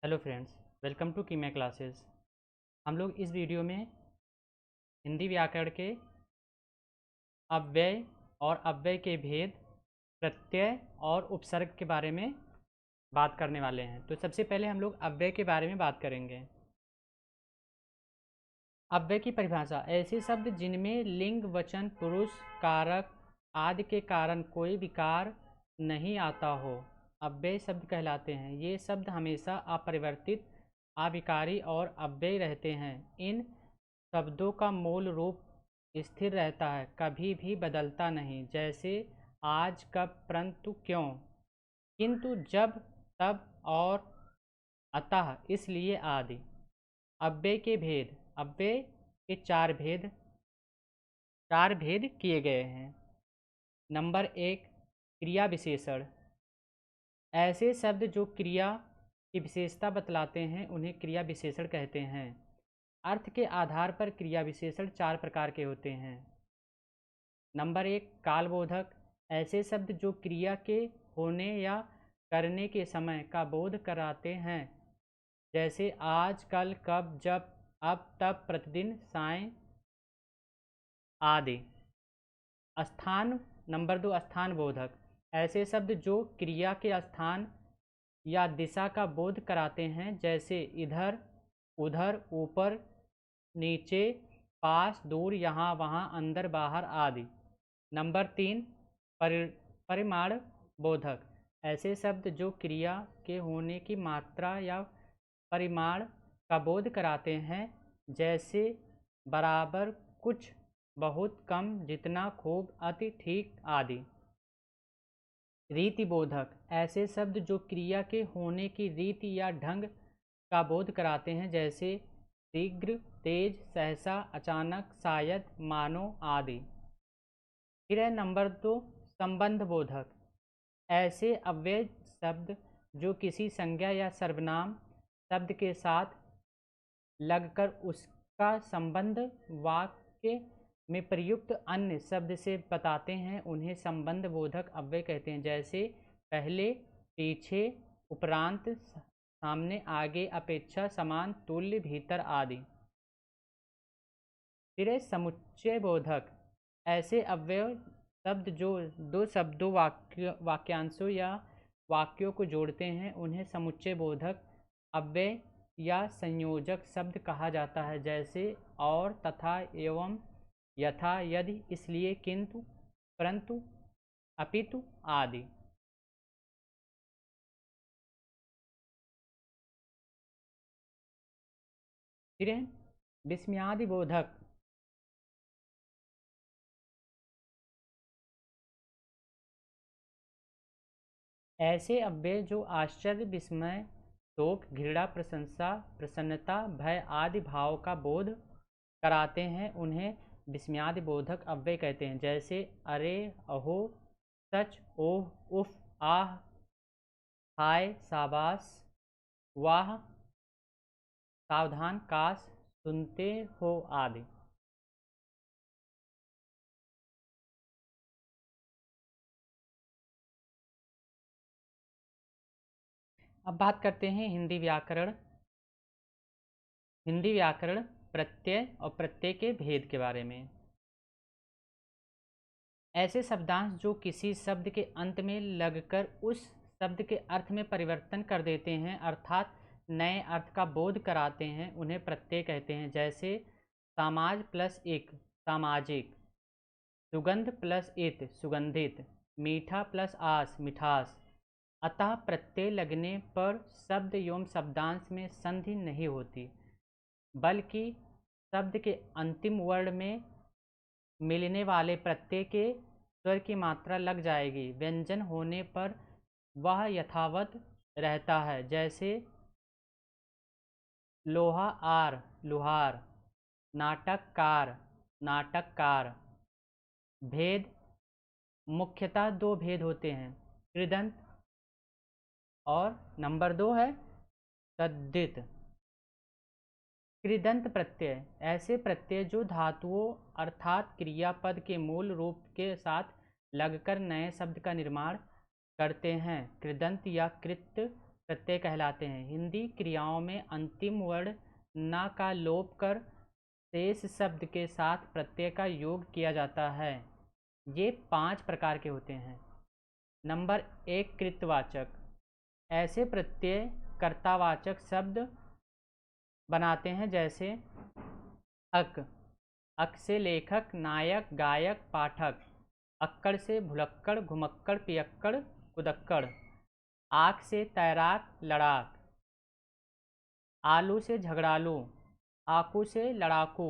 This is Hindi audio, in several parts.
Hello friends, welcome to Kimiya classes. हम लोग इस वीडियो में हिंदी व्याकरण के अव्यय और अव्यय के भेद, प्रत्यय और उपसर्ग के बारे में बात करने वाले हैं। तो सबसे पहले हम लोग अव्यय के बारे में बात करेंगे। अव्यय की परिभाषा: ऐसे शब्द जिनमें लिंग, वचन, पुरुष, कारक आदि के कारण कोई विकार नहीं आता हो, अव्यय शब्द कहलाते हैं। ये शब्द हमेशा अपरिवर्तित, अविकारी और अव्यय रहते हैं। इन शब्दों का मूल रूप स्थिर रहता है, कभी भी बदलता नहीं, जैसे आज, कब, परंतु, क्यों, किंतु, जब, तब और अतः, इसलिए आदि। अव्यय के भेद: अव्यय के चार भेद किए गए हैं। नंबर 1, क्रिया विशेषण। ऐसे शब्द जो क्रिया की विशेषता बतलाते हैं उन्हें क्रिया विशेषण कहते हैं। अर्थ के आधार पर क्रिया विशेषण 4 प्रकार के होते हैं। नंबर 1, कालबोधक। ऐसे शब्द जो क्रिया के होने या करने के समय का बोध कराते हैं, जैसे आज, कल, कब, जब, अब, तब, प्रतिदिन, साय आदि। स्थान। नंबर 2, स्थान बोधक। ऐसे शब्द जो क्रिया के स्थान या दिशा का बोध कराते हैं, जैसे इधर, उधर, ऊपर, नीचे, पास, दूर, यहाँ, वहाँ, अंदर, बाहर आदि। नंबर 3, परिमाण बोधक। ऐसे शब्द जो क्रिया के होने की मात्रा या परिमाण का बोध कराते हैं, जैसे बराबर, कुछ, बहुत, कम, जितना, खूब, अति, ठीक आदि। रीति बोधक। ऐसे शब्द जो क्रिया के होने की रीति या ढंग का बोध कराते हैं, जैसे शीघ्र, तेज, सहसा, अचानक, शायद, मानो आदि। फिर है नंबर 2, संबंध बोधक। ऐसे अव्यय शब्द जो किसी संज्ञा या सर्वनाम शब्द के साथ लगकर उसका संबंध वाक्य में प्रयुक्त अन्य शब्द से बताते हैं, उन्हें संबंध बोधक अव्यय कहते हैं। जैसे पहले, पीछे, उपरांत, सामने, आगे, अपेक्षा, समान, तुल्य, भीतर आदि। फिर है समुच्चय बोधक। ऐसे अव्यय शब्द जो दो शब्दों, वाक्यांशों या वाक्यों को जोड़ते हैं, उन्हें समुच्चय बोधक अव्यय या संयोजक शब्द कहा जाता है। जैसे और, तथा, एवं, यथा, यदि, इसलिए, किंतु, परंतु, अपितु आदि। फिर है विस्मयादि बोधक। ऐसे अव्यय जो आश्चर्य, विस्मय, शोक, घृणा, प्रशंसा, प्रसन्नता, भय आदि भाव का बोध कराते हैं, उन्हें विस्मयादि बोधक अव्यय कहते हैं। जैसे अरे, अहो, सच, ओह, उफ, आह, हाय, शाबाश, वाह, सावधान, काश, सुनते हो आदि। अब बात करते हैं हिंदी व्याकरण प्रत्यय और प्रत्यय के भेद के बारे में। ऐसे शब्दांश जो किसी शब्द के अंत में लगकर उस शब्द के अर्थ में परिवर्तन कर देते हैं, अर्थात नए अर्थ का बोध कराते हैं, उन्हें प्रत्यय कहते हैं। जैसे समाज प्लस एक, सामाजिक, सुगंध प्लस इत, सुगंधित, मीठा प्लस आस, मिठास। अतः प्रत्यय लगने पर शब्द एवं शब्दांश में संधि नहीं होती, बल्कि शब्द के अंतिम वर्ण में मिलने वाले प्रत्यय के स्वर की मात्रा लग जाएगी। व्यंजन होने पर वह यथावत रहता है। जैसे लोहा आर, लुहार, नाटककार, नाटककार। भेद: मुख्यतः 2 भेद होते हैं, कृदंत और नंबर 2 है तद्धित। कृदंत प्रत्यय: ऐसे प्रत्यय जो धातुओं अर्थात क्रियापद के मूल रूप के साथ लगकर नए शब्द का निर्माण करते हैं, कृदंत या कृत प्रत्यय कहलाते हैं। हिंदी क्रियाओं में अंतिम वर्ण न का लोप कर शेष शब्द के साथ प्रत्यय का योग किया जाता है। ये 5 प्रकार के होते हैं। नंबर 1 कृतवाचक। ऐसे प्रत्यय कर्तावाचक शब्द बनाते हैं जैसे अक, अक से लेखक, नायक, गायक, पाठक। अक्कड़ से भुलक्कड़, घुमक्कड़, पियक्कड़, कुदक्कड़। आक से तैराक, लड़ाक। आलू से झगड़ालू, आकू से लड़ाकू।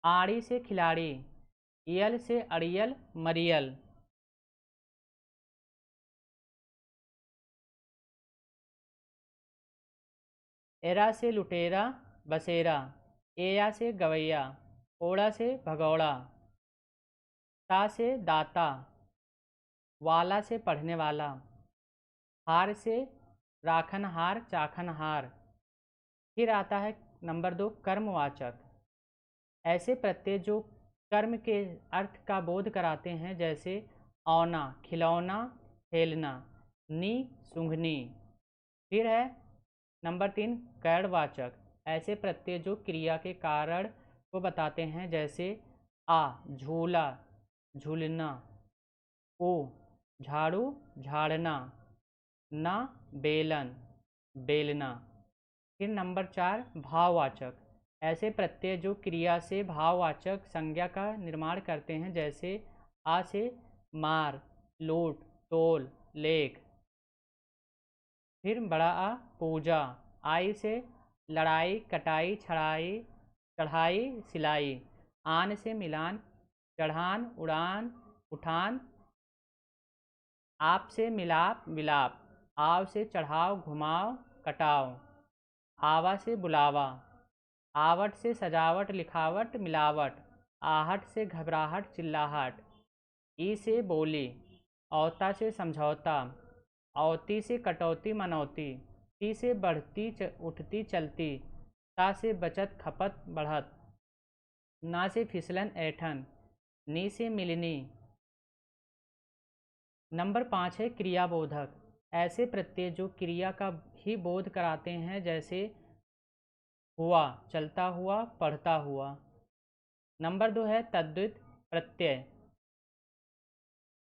आड़ी से खिलाड़ी, इयल से अड़ियल, मरियल। एरा से लुटेरा, बसेरा। एया से गवैया, ओड़ा से भगौड़ा। ता से दाता, वाला से पढ़ने वाला। हार से राखनहार, चाखनहार। फिर आता है नंबर 2 कर्मवाचक। ऐसे प्रत्यय जो कर्म के अर्थ का बोध कराते हैं जैसे औना, खिलौना, खेलना। नी, सूंघनी। फिर है नंबर 3 कैडवाचक। ऐसे प्रत्यय जो क्रिया के कारण को बताते हैं जैसे आ, झूला, झूलना। ओ, झाड़ू, झाड़ना। ना, बेलन, बेलना। फिर नंबर 4 भाववाचक। ऐसे प्रत्यय जो क्रिया से भाववाचक संज्ञा का निर्माण करते हैं जैसे आ से मार, लूट, तोल, लेख। फिर बड़ा आ पूजा। आई से लड़ाई, कटाई, छड़ाई, चढ़ाई, सिलाई। आन से मिलान, चढ़ान, उड़ान, उठान। आप से मिलाप, विलाप। आव से चढ़ाव, घुमाव, कटाव। आवा से बुलावा। आवट से सजावट, लिखावट, मिलावट। आहट से घबराहट, चिल्लाहट। ई से बोली। औता से समझौता। औती से कटौती, मनौती। ती से बढ़ती, उठती, चलती। ता से बचत, खपत, बढ़त। ना से फिसलन, ऐठन। नी से मिलनी। नंबर 5 है क्रियाबोधक। ऐसे प्रत्यय जो क्रिया का ही बोध कराते हैं जैसे हुआ, चलता हुआ, पढ़ता हुआ। नंबर 2 है तद्धित प्रत्यय।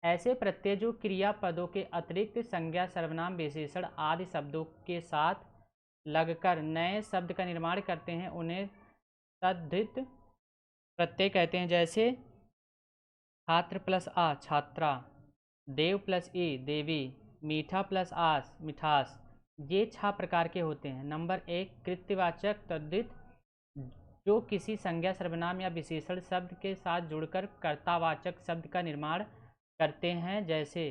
ऐसे प्रत्यय जो क्रिया पदों के अतिरिक्त संज्ञा, सर्वनाम, विशेषण आदि शब्दों के साथ लगकर नए शब्द का निर्माण करते हैं उन्हें तद्धित प्रत्यय कहते हैं। जैसे छात्र प्लस आ, छात्रा। देव प्लस ई, देवी। मीठा प्लस आस, मिठास। ये 6 प्रकार के होते हैं। नंबर 1 कृत्यवाचक तद्धित जो किसी संज्ञा, सर्वनाम या विशेषण शब्द के साथ जुड़कर कर्तावाचक शब्द का निर्माण करते हैं जैसे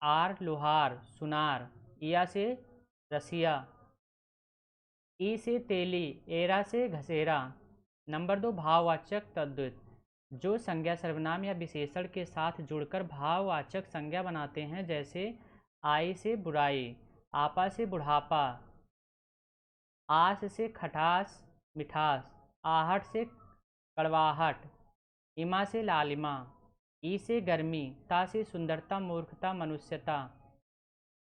आर, लोहार, सुनार। इया से रसिया। ई से तेली, एरा से घसेरा। नंबर 2 भाववाचक तद्धित जो संज्ञा, सर्वनाम या विशेषण के साथ जुड़कर भाववाचक संज्ञा बनाते हैं जैसे आई से बुराई, आपा से बुढ़ापा। आस से खटास, मिठास। आहट से कड़वाहट। इमा से लालिमा। ई से गर्मी। ता से सुंदरता, मूर्खता, मनुष्यता।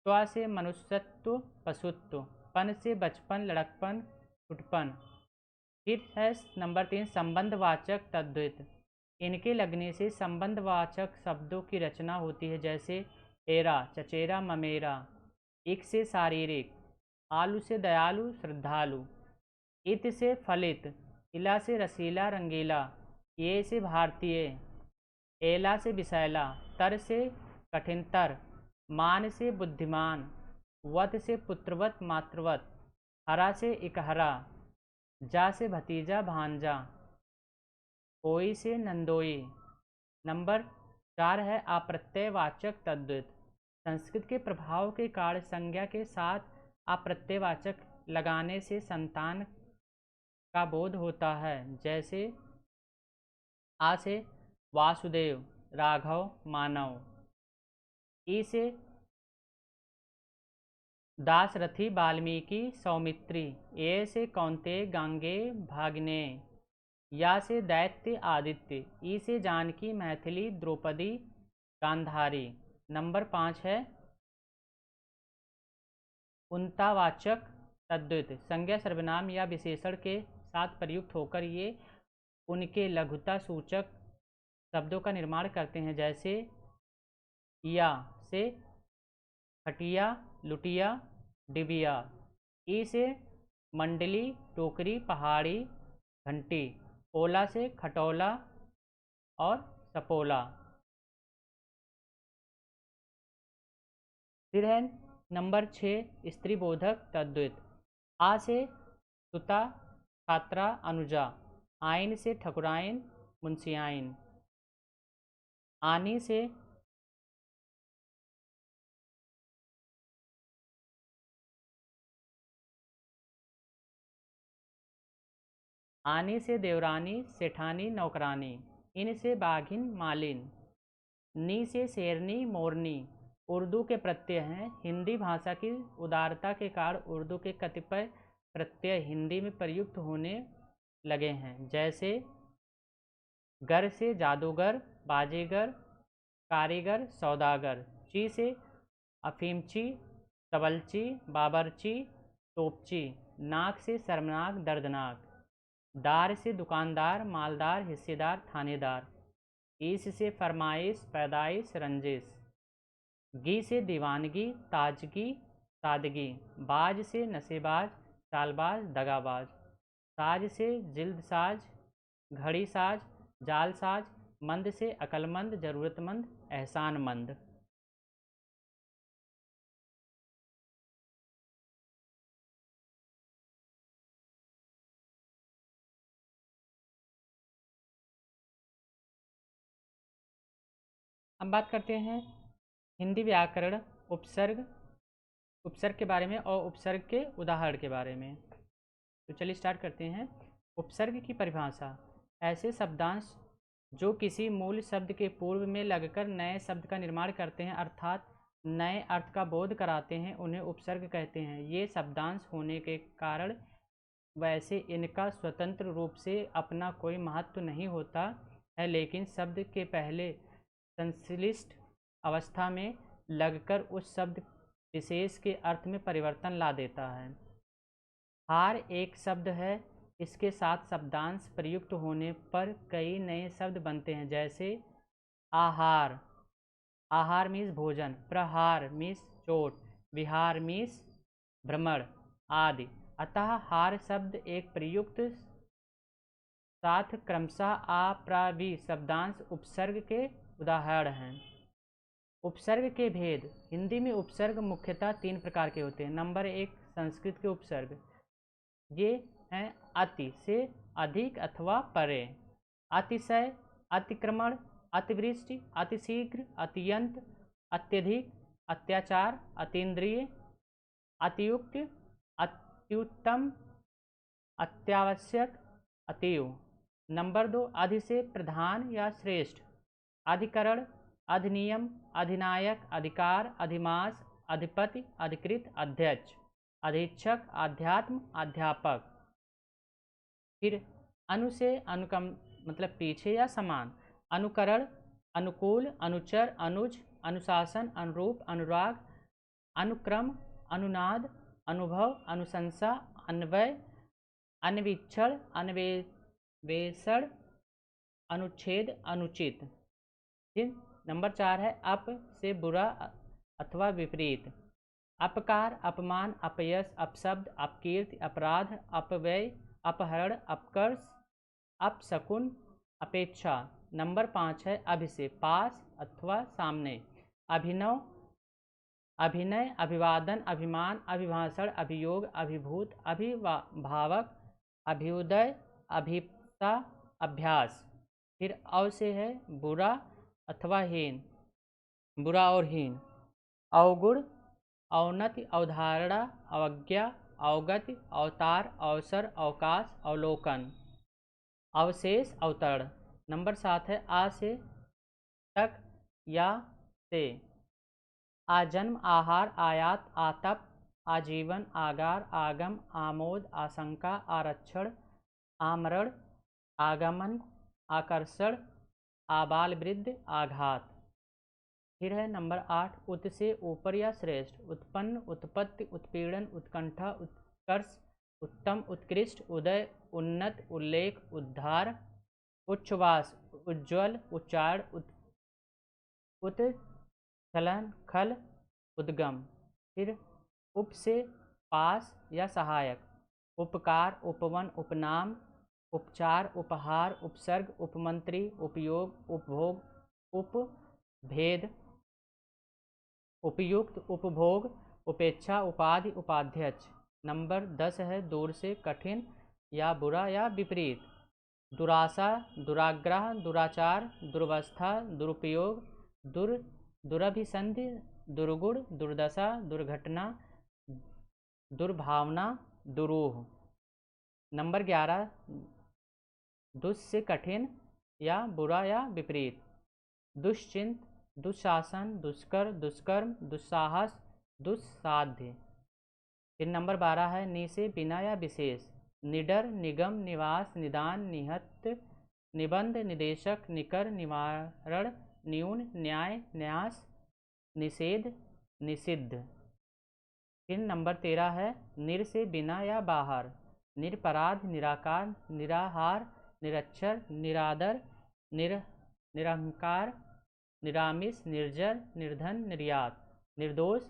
त्वा से मनुष्यत्व, पशुत्व। पन से बचपन, लड़कपन, छुटपन। फिर है नंबर 3 संबंधवाचक तद्धित। इनके लगने से संबंधवाचक शब्दों की रचना होती है जैसे एरा, चचेरा, ममेरा। इक से शारीरिक। आलू से दयालु, श्रद्धालु। इत से फलित। इला से रसीला, रंगीला। ये से भारतीय। एला से विषैला। तर से कठिनतर। मान से बुद्धिमान। वत से पुत्रवत, मातृवत। हरा से इकहरा। जा से भतीजा, भांजा। कोई से नंदोई। नंबर 4 है अप्रत्ययवाचक तद्धित। संस्कृत के प्रभाव के कारण संज्ञा के साथ अप्रत्ययवाचक लगाने से संतान का बोध होता है जैसे आ से वासुदेव, राघव, मानव। ई से दासरथी, वाल्मीकि, सौमित्री। ए से कौंतेय, गांगेय, भाग्नेय। या से दैत्य, आदित्य। ई से जानकी, मैथिली, द्रौपदी, गांधारी। नंबर 5 है उन्तावाचक तद्धित संज्ञा सर्वनाम या विशेषण के साथ प्रयुक्त होकर ये उनके लघुता सूचक शब्दों का निर्माण करते हैं, जैसे या से खटिया, लुटिया, डिबिया। ई से मंडली, टोकरी, पहाड़ी, घंटी। ओला से खटोला और सपोला। फिर है नंबर 6 स्त्रीबोधक तद्धित। आ से सुता, छात्रा, अनुजा। आइन से ठकुराइन, मुंशियाइन। आनी से देवरानी, सेठानी, नौकरानी। इन से बाघिन, मालिन। नी से शेरनी, मोरनी। उर्दू के प्रत्यय हैं। हिंदी भाषा की उदारता के कारण उर्दू के कतिपय प्रत्यय हिंदी में प्रयुक्त होने लगे हैं, जैसे गर से जादूगर, बाजीगर, कारीगर, सौदागर। ची से अफीमची, तबलची, बाबरची, तोपची। नाक से शर्मनाक, दर्दनाक। दार से दुकानदार, मालदार, हिस्सेदार, थानेदार। ईस से फरमाइश, पैदाइश, रंजिश। गी से दीवानगी, ताजगी, सादगी। बाज से नशेबाज, चालबाज, दगाबाज। साज से जिल्दसाज, घड़ी साज, जालसाज। मंद से अक्लमंद, ज़रूरतमंद, एहसानमंद। अब बात करते हैं हिंदी व्याकरण उपसर्ग के बारे में और उपसर्ग के उदाहरण के बारे में। तो चलिए स्टार्ट करते हैं। उपसर्ग की परिभाषा: ऐसे शब्दांश जो किसी मूल शब्द के पूर्व में लगकर नए शब्द का निर्माण करते हैं, अर्थात नए अर्थ का बोध कराते हैं, उन्हें उपसर्ग कहते हैं। ये शब्दांश होने के कारण वैसे इनका स्वतंत्र रूप से अपना कोई महत्व नहीं होता है, लेकिन शब्द के पहले संश्लिष्ट अवस्था में लगकर उस शब्द विशेष के अर्थ में परिवर्तन ला देता है। हार एक शब्द है। इसके साथ शब्दांश प्रयुक्त होने पर कई नए शब्द बनते हैं, जैसे आहार, आहार मीन्स भोजन। प्रहार मीन्स चोट। विहार मीन्स भ्रमण आदि। अतः हार शब्द एक प्रयुक्त साथ क्रमशः आ, प्रा, वि शब्दांश उपसर्ग के उदाहरण हैं। उपसर्ग के भेद: हिंदी में उपसर्ग मुख्यतः 3 प्रकार के होते हैं। नंबर 1 संस्कृत के उपसर्ग। ये हैं अति से अधिक अथवा परे, अतिशय, अतिक्रमण, अतिवृष्टि, अतिशीघ्र, अत्यंत, अत्यधिक, अत्याचार, अतीन्द्रिय, अतियुक्त, अत्युत्तम, अत्यावश्यक, अतीव। नंबर 2 अधि से प्रधान या श्रेष्ठ, अधिकरण, अधिनियम, अधिनायक, अधिकार, अधिमास, अधिपति, अधिकृत, अध्यक्ष, अधीक्षक, अध्यात्म, अध्यापक। फिर अनु से अनुकम मतलब पीछे या समान, अनुकरण, अनुकूल, अनुचर, अनुज, अनुशासन, अनुरूप, अनुराग, अनुक्रम, अनुनाद, अनुभव, अनुशंसा, अन्वय, अन्वीक्षण, अन्वेषण, अनुच्छेद, अनुचित। फिर नंबर 4 है अप से बुरा अथवा विपरीत, अपकार, अपमान, अपयश, अपशब्द, अपकीर्ति, अपराध, अपव्यय, अपहरण, अपकर्ष, अपशकुन, अपेक्षा। नंबर 5 है अभि से पास अथवा सामने, अभिनव, अभिनय, अभिवादन, अभिमान, अभिभाषण, अभियोग, अभिभूत, अभिभावक, अभ्युदय, अभिप्सा, अभ्यास। फिर अव से है बुरा अथवा हीन, बुरा और हीन, अवगुण, अवनति, अवधारणा, अवज्ञा, अवगति, अवतार, अवसर, अवकाश, अवलोकन, अवशेष, अवतरण। नंबर 7 है आ से तक या से, आजन्म, आहार, आयात, आतप, आजीवन, आगार, आगम, आमोद, आशंका, आरक्षण, आमरण, आगमन, आकर्षण, आबाल वृद्ध, आघात। फिर है नंबर 8, उत से ऊपर या श्रेष्ठ, उत्पन्न, उत्पत्ति, उत्पीड़न, उत्कंठा, उत्कर्ष, उत्तम, उत्कृष्ट, उदय, उन्नत, उल्लेख, उद्धार, उच्छ्वास, उज्ज्वल, उच्चारण, उत्स्खलन, खल, उद्गम। फिर उप से पास या सहायक, उपकार, उपवन, उपनाम, उपचार, उपहार, उपसर्ग, उपमंत्री, उपयोग, उपभोग, उपभेद, उपयुक्त, उपभोग, उपेक्षा, उपाधि, उपाध्यक्ष। नंबर 10 है दूर से कठिन या बुरा या विपरीत, दुराशा, दुराग्रह, दुराचार, दुर्वस्था, दुरुपयोग, दुरभिसंधि, दुर्गुण, दुर्दशा, दुर्घटना, दुर्भावना, दुरूह। नंबर 11, दुष् से कठिन या बुरा या विपरीत, दुश्चिंत, दुशासन, दुष्कर, दुष्कर्म, दुस्साहस, दुस्साध्य। फिर नंबर 12 है नि से बिना या विशेष, निडर, निगम, निवास, निदान, निहत, निबंध, निदेशक, निकर, निवारण, न्यून, न्याय, न्यास, निषेध, निषिद्ध। फिर नंबर 13 है निर से बिना या बाहर, निरपराध, निराकार, निराहार, निरक्षर, निरादर, निरहंकार, निरामिष, निर्जर, निर्धन, निर्यात, निर्दोष,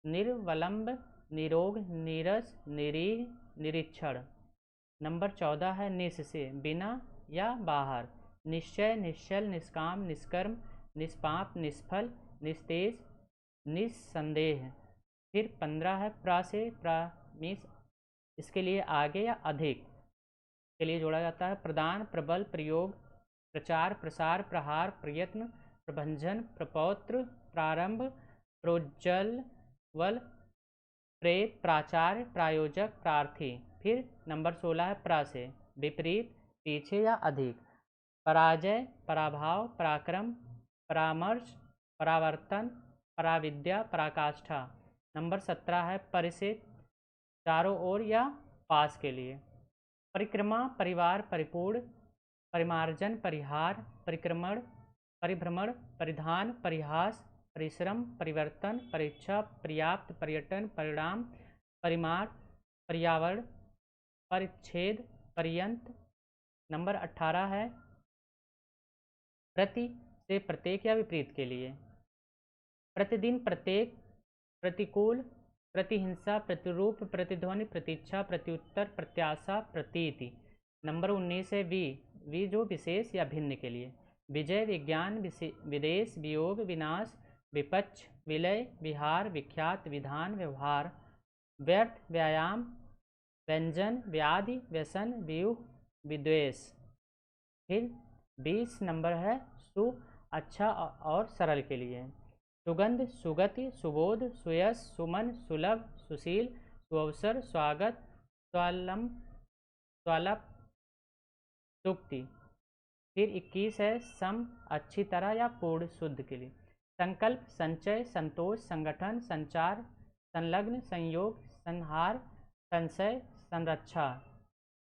निर्वलंब, निरोग, नीरस, निरीह, निरीक्षण। नंबर 14 है निस से बिना या बाहर, निश्चय, निश्चल, निष्काम, निष्कर्म, निष्पाप, निष्फल, निस्तेज, निस्संदेह। फिर 15 है प्रा से, प्रा मीन्स इसके लिए आगे या अधिक के लिए जोड़ा जाता है, प्रदान, प्रबल, प्रयोग, प्रचार, प्रसार, प्रहार, प्रयत्न, प्रभंजन, प्रपौत्र, प्रारंभ, प्रोज्ज्वल, प्रेत, प्राचार्य, प्रायोजक, प्रार्थी। फिर नंबर 16 है प्रा से विपरीत, पीछे या अधिक, पराजय, पराभाव, पराक्रम, परामर्श, परावर्तन, पराविद्या, पराकाष्ठा। नंबर 17 है पर से चारों ओर या पास के लिए, परिक्रमा, परिवार, परिपूर्ण, परिमार्जन, परिहार, परिक्रमण, परिभ्रमण, परिधान, परिहास, परिश्रम, परिवर्तन, परीक्षा, पर्याप्त, पर्यटन, परिणाम, परिमाण, पर्यावरण, परिच्छेद, पर्यंत। नंबर 18 है प्रति से प्रत्येक या विपरीत के लिए, प्रतिदिन, प्रत्येक, प्रतिकूल, प्रतिहिंसा, प्रतिरूप, प्रतिध्वनि, प्रतीक्षा, प्रत्युत्तर, प्रत्याशा, प्रतीति। नंबर 19 है वी जो विशेष या भिन्न के लिए, विजय, विज्ञान, विदेश, वियोग, विनाश, विपक्ष, विलय, विहार, विख्यात, विधान, व्यवहार, व्यर्थ, व्यायाम, व्यंजन, व्याधि, व्यसन, व्यूह, विद्वेष। फिर 20 नंबर है सु, अच्छा और सरल के लिए, सुगंध, सुगति, सुबोध, सुयश, सुमन, सुलभ, सुशील, सुअवसर, स्वागत, स्वालम, स्वालप, सुक्ति। फिर 21 है सम, अच्छी तरह या पूर्ण शुद्ध के लिए, संकल्प, संचय, संतोष, संगठन, संचार, संलग्न, संयोग, संहार, संशय, संरक्षा।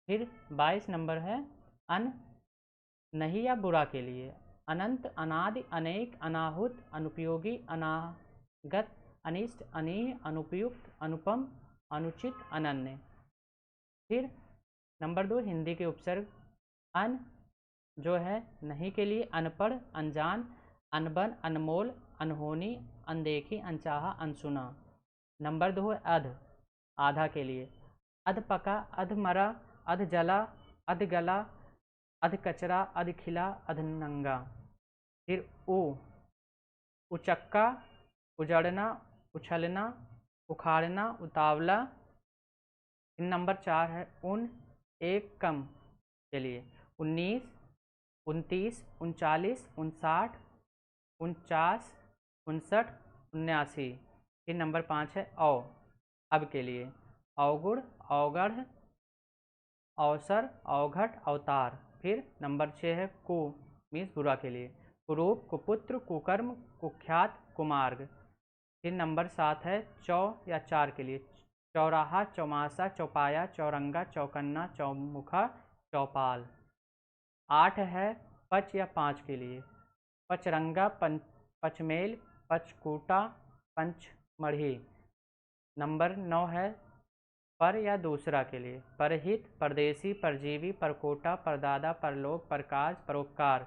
फिर 22 नंबर है अन, नहीं या बुरा के लिए, अनंत, अनादि, अनेक, अनाहुत, अनुपयोगी, अनागत, अनिष्ट, अनीह, अनुपयुक्त, अनुपम, अनुचित, अनन्य। फिर नंबर 2 हिंदी के उपसर्ग, अन जो है नहीं के लिए, अनपढ़, अनजान, अनबन, अनमोल, अनहोनी, अनदेखी, अनचाहा, अनसुना। नंबर 2 है अध, आधा के लिए, अधपका, अधमरा, अधजला, अधगला, अधकचरा, अधखिला, अधनंगा। फिर उ, उचक्का, उजड़ना, उछलना, उखाड़ना, उतावला। नंबर 4 है उन, एक, कम के लिए, 19, 29, 39, 59, 49, 59, 79। फिर नंबर 5 है औ, अब के लिए, अवगुण, अवगढ़, अवसर, अवघट, अवतार। फिर नंबर 6 है कु मीन्स बुरा के लिए, कुरूप, कुपुत्र, कुकर्म, कुख्यात, कुमार्ग। फिर नंबर 7 है चौ या चार के लिए, चौराहा, चौमासा, चौपाया, चौरंगा, चौकन्ना, चौमुखा, चौपाल। 8 है पच या पाँच के लिए, पचरंगा, पचमेल, पचकूटा, पंचमढ़ी। नंबर 9 है पर या दूसरा के लिए, परहित, परदेसी, परजीवी, परकोटा, परदादा, परलोक, प्रकाश, परोपकार।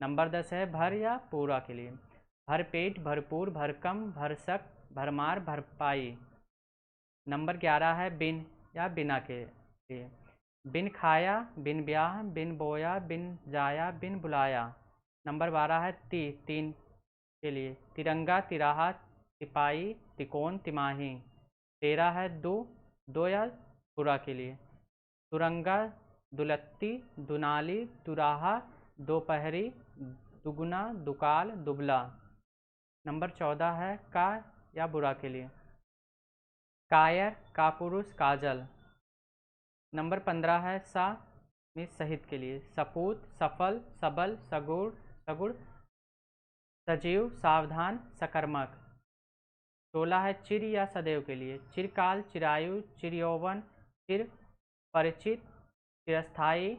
नंबर 10 है भर या पूरा के लिए, भरपेट, भरपूर, भरकम, भरसक, भरमार, भरपाई। नंबर 11 है बिन या बिना के लिए, बिन खाया, बिन ब्याह, बिन बोया, बिन जाया, बिन बुलाया। नंबर 12 है तीन के लिए, तिरंगा, तिराहा, तिपाई, तिकोन, तिमाही। 13 है दो या तुरा के लिए, तुरंगा, दुलत्ती, दुनाली, तुराहा, दोपहरी, दुगुना, दुकाल, दुबला। नंबर 14 है का या बुरा के लिए, कायर, कापुरुष, काजल। नंबर 15 है सा में सहित के लिए, सपूत, सफल, सबल, सगुण, सगुण, सजीव, सावधान, सकर्मक। 16 है चिर या सदैव के लिए, चिरकाल, चिरायु, चिरयौवन, चिर परिचित, चिरस्थायी,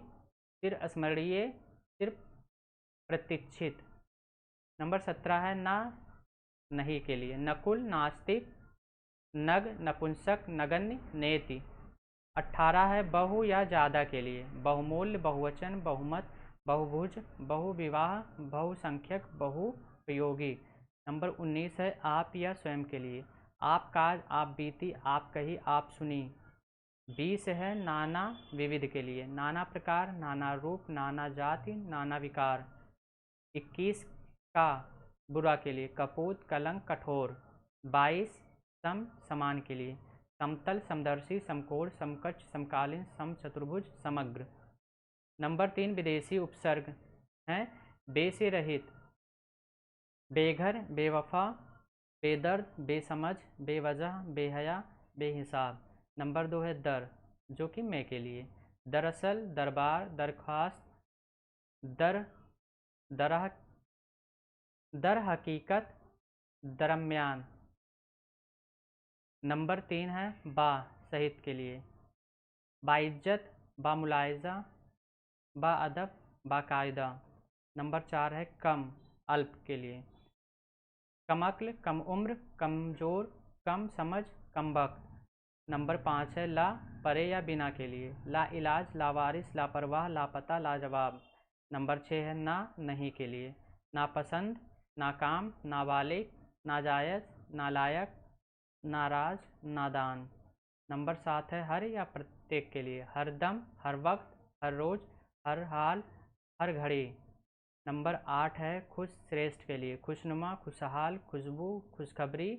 चिर स्मरणीय, चिर प्रतीक्षित। नंबर 17 है ना नहीं के लिए, नकुल, नास्तिक, नग, नपुंसक, नगण्य, नेति। 18 है बहु या ज़्यादा के लिए, बहुमूल्य, बहुवचन, बहुमत, बहुभुज, बहुविवाह, बहुसंख्यक, बहुप्रयोगी। नंबर 19 है आप या स्वयं के लिए, आप काज, आप बीती, आप कही, आप सुनी। 20 है नाना विविध के लिए, नाना प्रकार, नाना रूप, नाना जाति, नाना विकार। 21 का बुरा के लिए, कपूत, कलंक, कठोर। 22 सम समान के लिए, समतल, समदर्शी, समकोण, समकक्ष, समकालीन, समचतुर्भुज, समग्र। नंबर 3 विदेशी उपसर्ग हैं, बे से रहित, बेघर, बेवफा, बेदर्द, बेसमझ, बेवजह, बेहया, बेहिसाब। नंबर 2 है दर, जो कि मैं के लिए, दरअसल, दरबार, दरख्वास्त, दर दरह दर हकीकत, दरम्यान। नंबर 3 है बा सहित के लिए, बाइज्जत, बामुलायजा, बाअदब, बाकायदा। नंबर 4 है कम अल्प के लिए, कमअक्ल, कम उम्र, कमजोर, कम समझ, कम वक्त। नंबर 5 है ला परे या बिना के लिए, ला इलाज, लावारिस, लापरवाह, लापता, लाजवाब। नंबर 6 है ना नहीं के लिए, नापसंद, नाकाम, नाबालिग, नाजायज़, नालायक, नाराज, नादान। नंबर 7 है हर या प्रत्येक के लिए, हर दम, हर वक्त, हर रोज़, हर हाल, हर घड़ी। नंबर 8 है खुश श्रेष्ठ के लिए, खुशनुमा, खुशहाल, खुशबू, खुशखबरी,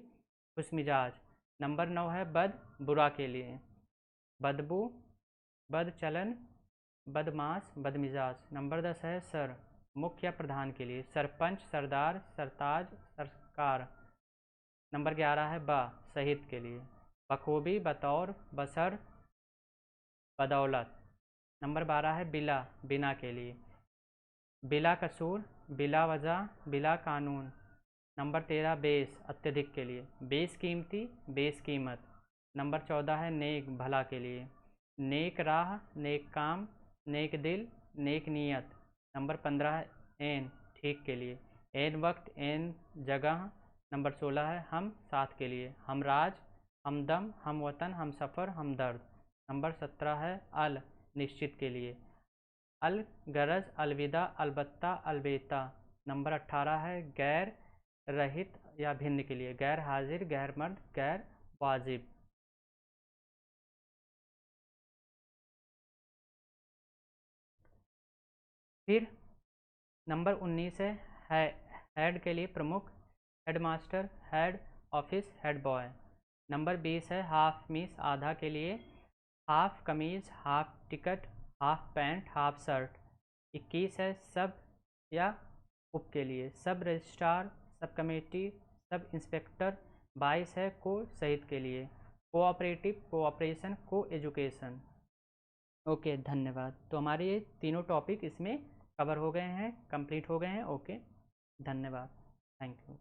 खुशमिजाज। नंबर 9 है बद बुरा के लिए, बदबू, बदचलन, बदमाश, बदमिजाज। नंबर 10 है सर मुख्य या प्रधान के लिए, सरपंच, सरदार, सरताज, सरकार। नंबर 11 है बा सहित के लिए, बखूबी, बतौर, बसर, बदौलत। नंबर 12 है बिला बिना के लिए, बिला कसूर, बिला वजह, बिला कानून। नंबर 13 बेस अत्यधिक के लिए, बेशकीमती, बेशकीमत। नंबर 14 है नेक भला के लिए, नेक राह, नेक काम, नेक दिल, नेक नीयत। नंबर 15 है एन ठीक के लिए, एन वक्त, एन जगह। नंबर 16 है हम साथ के लिए, हमराज, हमदम, हम वतन, हम सफ़र, हमदर्द। नंबर 17 है अल निश्चित के लिए, अल गरज, अलविदा, अलबत्ता, अलबेता। नंबर 18 है गैर रहित या भिन्न के लिए, गैर हाजिर, गैर मर्द, गैर वाजिब। फिर नंबर 19 है हेड के लिए, प्रमुख, headmaster, head office, head boy. Number 20 है हाफ मीस आधा के लिए, हाफ कमीज, half ticket, half pant, half shirt. 21 है सब या उप के लिए, सब registrar, sub committee, sub inspector. 22 है को सहित के लिए, कोऑपरेटिव, कोऑपरेशन, को एजुकेशन। ओके धन्यवाद। तो हमारे ये तीनों टॉपिक इसमें कवर हो गए हैं, कंप्लीट हो गए हैं। ओके धन्यवाद, थैंक यू।